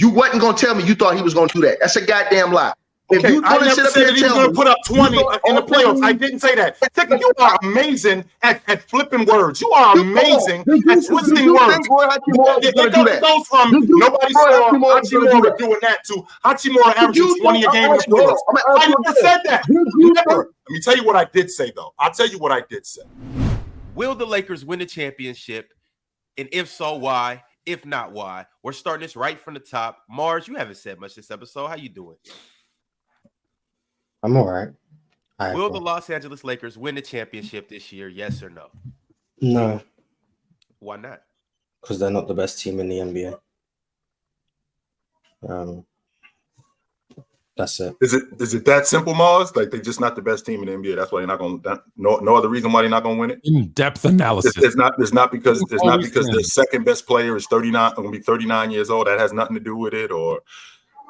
You wasn't gonna tell me you thought he was gonna do that. That's a goddamn lie. Okay, If you I never said that he was going to put up 20 in the playoffs. I didn't say that. Ticket, you are amazing at flipping words. You are amazing at twisting words. It goes from nobody saw Hachimura doing that to Hachimura averaging 20 a game in the playoffs. I never said that. Never. Let me tell you what I did say, though. I'll tell you what I did say. Will the Lakers win the championship? And if so, why? If not, why? We're starting this right from the top. Mars, you haven't said much this episode. How you doing? I'm all right. Will the Los Angeles Lakers win the championship this year? Yes or no? No. Why not? Because they're not the best team in the NBA. That's it. Is it that simple, Mars? Like they're just not the best team in the NBA. That's why they're not going. No other reason why they're not going to win it. In-depth analysis. It's not because their second best player is 39. Going to be 39 years old. That has nothing to do with it or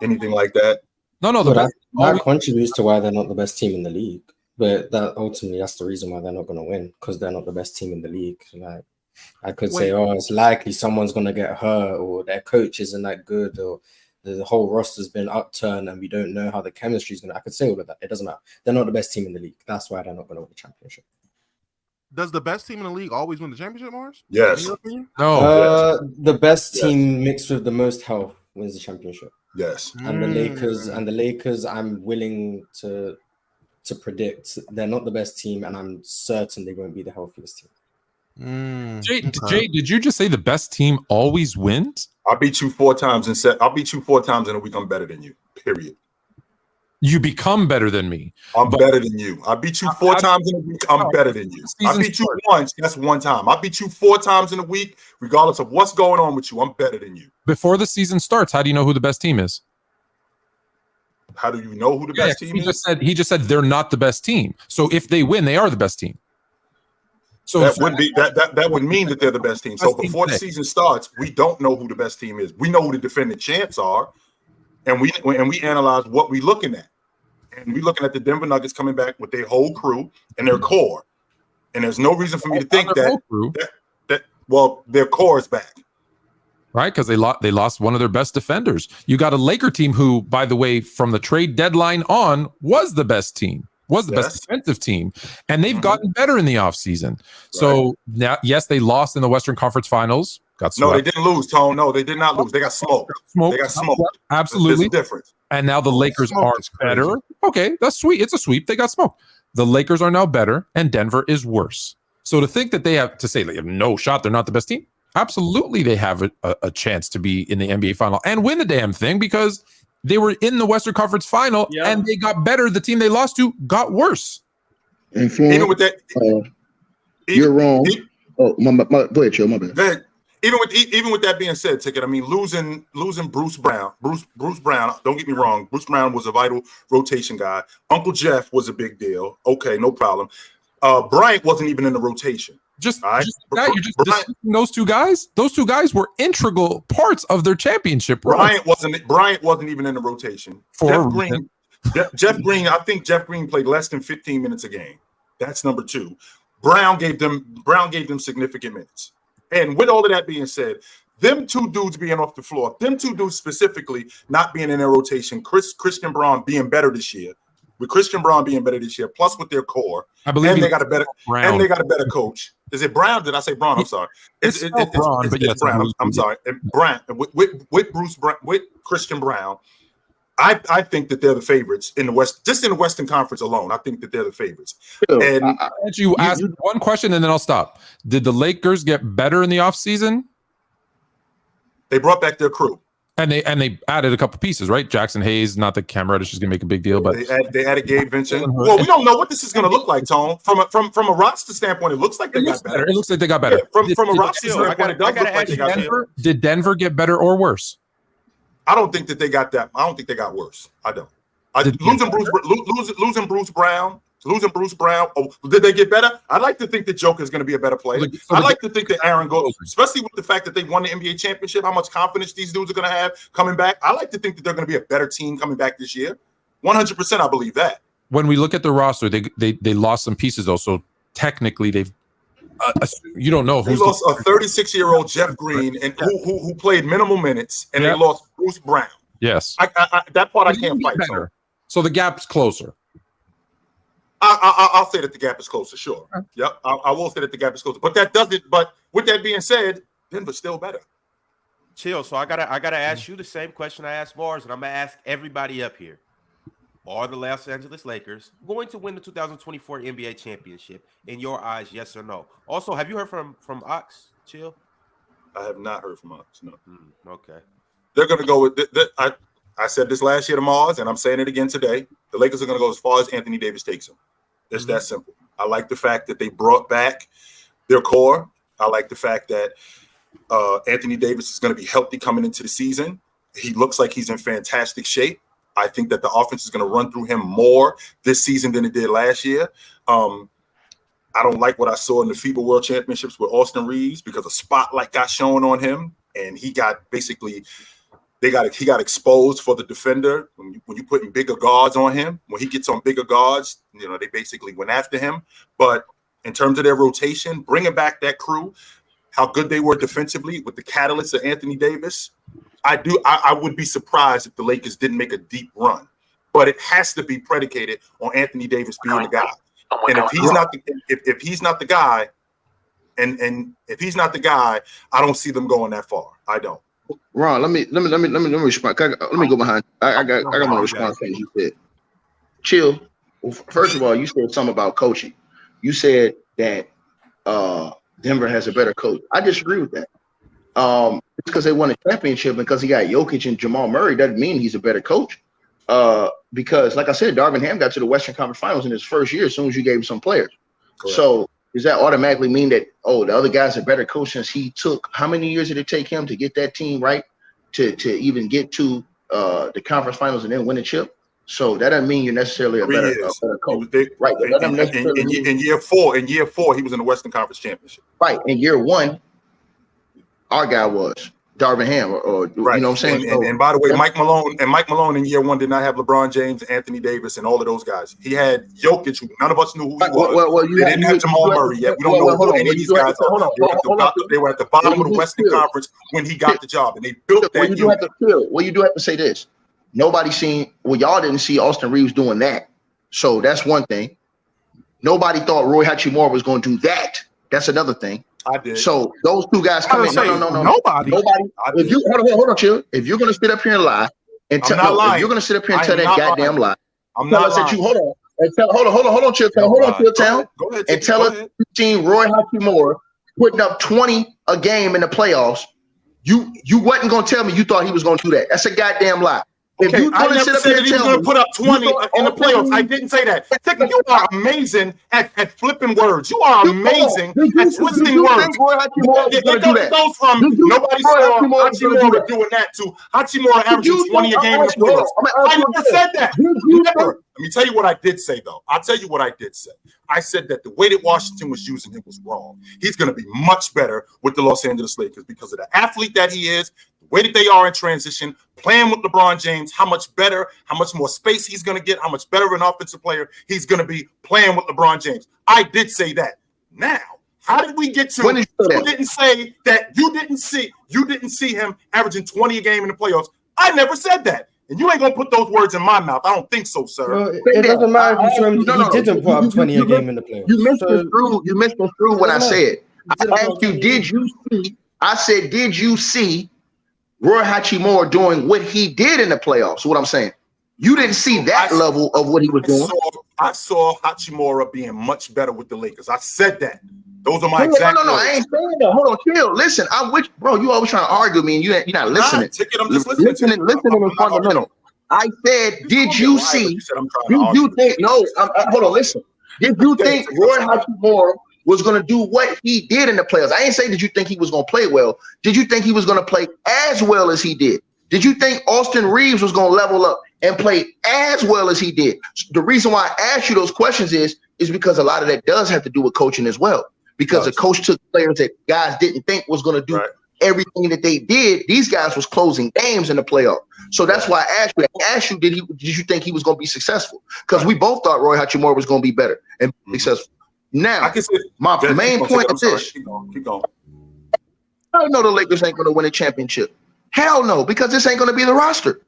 anything like that. No. That contributes to why they're not the best team in the league. But that's the reason why they're not going to win, because they're not the best team in the league. Like I could say, it's likely someone's going to get hurt, or their coach isn't that good, or the whole roster's been upturned and we don't know how the chemistry is going to. I could say all of that. It doesn't matter. They're not the best team in the league. That's why they're not going to win the championship. Does the best team in the league always win the championship, Mars? Yes. No. The best team mixed with the most health wins the championship. Yes. And the Lakers, I'm willing to predict they're not the best team, and I'm certain they won't be the healthiest team. Jay, did you just say the best team always wins? I'll beat you 4 times I'll beat you 4 times in a week. I'm better than you. Period. You become better than me. I'm better than you. I beat you 4 times in a week. I'm better than you. I beat you once. That's 1 time. I beat you 4 times in a week, regardless of what's going on with you. I'm better than you. Before the season starts, how do you know who the best team is? How do you know who the best team is? He just said they're not the best team. So if they win, they are the best team. So that would mean that they're the best team. So before the season starts, we don't know who the best team is. We know who the defending champs are, and we analyze what we're looking at. And we're looking at the Denver Nuggets coming back with their whole crew and their core. And there's no reason for me to think that their core is back. Right, because they lost one of their best defenders. You got a Laker team who, by the way, from the trade deadline on, was the best team, was the best defensive team, and they've gotten better in the offseason. Right. So now, yes, they lost in the Western Conference Finals. Got swept. No, they didn't lose, Tone. No, they did not lose. They got smoked. They got smoked. Absolutely. There's a difference. And now the Lakers are better. Okay, that's sweet. It's a sweep. They got smoked. The Lakers are now better, and Denver is worse. So to think that they have to say they have no shot, they're not the best team. Absolutely, they have a chance to be in the NBA final and win the damn thing, because they were in the Western Conference final and they got better. The team they lost to got worse. Even with that, you're wrong. Go ahead, Chill. My bad. Even with that being said, Ticket, I mean, losing Bruce Brown. Bruce Brown. Don't get me wrong. Bruce Brown was a vital rotation guy. Uncle Jeff was a big deal. Okay, no problem. Bryant wasn't even in the rotation. Those two guys. Those two guys were integral parts of their championship. Bryant wasn't even in the rotation. Jeff Green. I think Jeff Green played less than 15 minutes a game. That's number 2. Brown gave them significant minutes. And with all of that being said, them 2 dudes being off the floor, them 2 dudes specifically not being in their rotation, Christian Braun being better this year. With Christian Braun being better this year, plus with their core, they got a better coach. Is it Brown? Did I say Braun? I'm sorry. It's Braun, but yes, Brown. I'm sorry. And Brown with Bruce Brown, with Christian Braun, I think that they're the favorites in the West. Just in the Western Conference alone, I think that they're the favorites. And you ask one question and then I'll stop. Did the Lakers get better in the offseason? They brought back their crew. And they added a couple pieces, right? Jackson Hayes, not that Cam Reddish is going to make a big deal, but they added Gabe Vincent. Well, we don't know what this is going to look like, Tone. From a roster standpoint, it looks like they got better. It looks like they got better. Yeah, from a roster standpoint, it does look like they got better. Did Denver get better or worse? I don't think that they got that. I don't think they got worse. I don't. Losing Bruce Brown. Oh, did they get better? I'd like to think that Joker is going to be a better player. I'd like to think that Aaron goes, especially with the fact that they won the NBA championship, how much confidence these dudes are going to have coming back. I like to think that they're going to be a better team coming back this year. 100%, I believe that. When we look at the roster, they lost some pieces though. So technically, they've You don't know they lost a 36-year-old Jeff Green and who played minimal minutes, and they lost Bruce Brown. Yes, that part I can't fight. So the gap's closer. I'll say that the gap is closer. Sure. Yep. I will say that the gap is closer. But that doesn't. But with that being said, Denver's still better. Chill. So I gotta ask you the same question I asked Mars, and I'm gonna ask everybody up here. Are the Los Angeles Lakers going to win the 2024 NBA championship? In your eyes, yes or no? Also, have you heard from Ox? Chill. I have not heard from Ox. No. Okay. They're going to go with. I said this last year to Mars, and I'm saying it again today. The Lakers are going to go as far as Anthony Davis takes them. It's that simple. I like the fact that they brought back their core. I like the fact that Anthony Davis is going to be healthy coming into the season. He looks like he's in fantastic shape. I think that the offense is going to run through him more this season than it did last year. I don't like what I saw in the FIBA World Championships with Austin Reeves because a spotlight got shown on him, and he got exposed for the defender. When you putting bigger guards on him, when he gets on bigger guards, they basically went after him. But in terms of their rotation, bringing back that crew, how good they were defensively with the catalyst of Anthony Davis. I would be surprised if the Lakers didn't make a deep run, but it has to be predicated on Anthony Davis being the guy. And if he's not the guy, if he's not the guy, I don't see them going that far. I don't. Ron, let me respond. Let me go behind. I got my response to what you said. Chill. Well, first of all, you said something about coaching. You said that Denver has a better coach. I disagree with that. Because they won a championship, because he got Jokic and Jamal Murray, doesn't mean he's a better coach. Because, like I said, Darvin Ham got to the Western Conference Finals in his first year as soon as you gave him some players. Correct. So does that automatically mean that, the other guy's a better coach since he took – how many years did it take him to get that team right to even get to the conference finals and then win a chip? So that doesn't mean you're necessarily a better coach. Right. In year four, he was in the Western Conference Championship. Right. In year one, our guy was Darvin Ham, or right. You know what I'm saying? And by the way, Mike Malone in year one did not have LeBron James, Anthony Davis, and all of those guys. He had Jokic, who none of us knew who he was. They didn't have Jamal Murray yet. We don't know who any of these guys are. They were at the bottom of the Western Conference when he got the job, and they built that. You do have to say this. Nobody seen. Well, y'all didn't see Austin Reeves doing that. So that's one thing. Nobody thought Roy Hachimura was going to do that. That's another thing. I did. So those two guys come in. No. Nobody. If you hold on, chill. If you're gonna sit up here and lie, and if you're gonna sit up here and tell that goddamn lie, I'm not lying. That you hold on and tell hold on, chill. Hold on, chill, town. And tell us you've seen Roy Hachimura putting up 20 a game in the playoffs. You wasn't gonna tell me you thought he was gonna do that. That's a goddamn lie. If you I never said that he was going to put up 20 in the playoffs. I didn't say that. Tika, you are amazing at flipping words. You are amazing at twisting words. It goes from nobody saw Hachimura doing that to Hachimura averaging 20 a game in the playoffs. I never said that. Never. Let me tell you what I did say, though. I'll tell you what I did say. I said that the way that Washington was using him was wrong. He's going to be much better with the Los Angeles Lakers because of the athlete that he is, the way that they are in transition, playing with LeBron James, how much better, how much more space he's going to get, how much better of an offensive player he's going to be playing with LeBron James. I did say that. Now, how did we get to you didn't say that you didn't see him averaging 20 a game in the playoffs? I never said that. And you ain't gonna put those words in my mouth. I don't think so, sir. Well, it doesn't matter if he didn't put up 20 a game in the playoffs. You missed through what I said. I asked you, did you see? I said, did you see Roy Hachimura doing what he did in the playoffs? What I'm saying. You didn't see that level of what he was doing. I saw Hachimura being much better with the Lakers. I said that. Those are my exact words. I ain't saying that. Hold on, chill. Listen, bro, you always trying to argue with me and you're not listening. I'm just listening. Listening is fundamental. I said, did you see? Did you think? No, hold on, listen. Did you think Roy Hachimura was going to do what he did in the playoffs? I ain't saying did you think he was going to play well. Did you think he was going to play as well as he did? Did you think Austin Reeves was going to level up and play as well as he did? The reason why I asked you those questions is because a lot of that does have to do with coaching as well. Because the coach took players that guys didn't think was going to do everything that they did. These guys was closing games in the playoff. So that's why I asked you, did you think he was going to be successful? Because we both thought Roy Hachimura was going to be better and successful. Now, my main point is this. Keep going. I know the Lakers ain't going to win a championship. Hell no, because this ain't going to be the roster.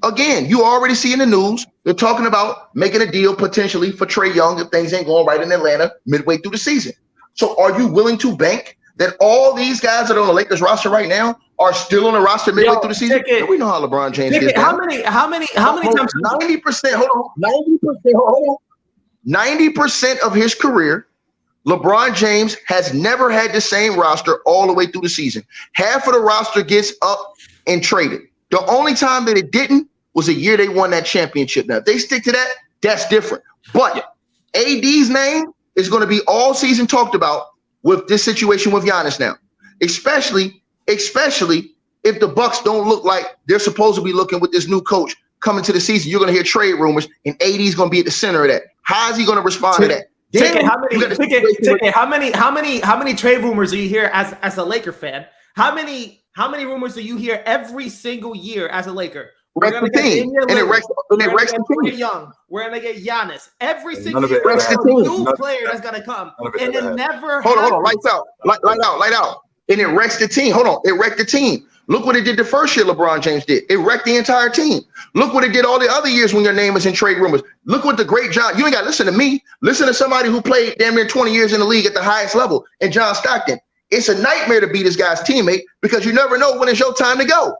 Again, you already see in the news, they're talking about making a deal potentially for Trae Young if things ain't going right in Atlanta midway through the season. So are you willing to bank that all these guys that are on the Lakers roster right now are still on the roster midway through the season? We know how LeBron James gets down. How many times? 90%, hold on. 90% of his career, LeBron James has never had the same roster all the way through the season. Half of the roster gets up and traded. The only time that it didn't was a year they won that championship. Now, if they stick to that, that's different. But AD's name is going to be all season talked about with this situation with Giannis now, especially if the Bucks don't look like they're supposed to be looking with this new coach coming to the season. You're going to hear trade rumors, and AD's going to be at the center of that. How is he going to respond to that? How many trade rumors do you hear as a Laker fan? How many rumors do you hear every single year as a Laker? We're gonna get Young. We're gonna get Giannis. Every single year, new player that's gonna come, and it never. Hold on, light out, and it wrecks the team. Hold on, it wrecked the team. Look what it did the first year LeBron James did. It wrecked the entire team. Look what it did all the other years when your name is in trade rumors. Look what the great John. You ain't got to listen to me. Listen to somebody who played damn near 20 years in the league at the highest level, and John Stockton. It's a nightmare to be this guy's teammate because you never know when it's your time to go.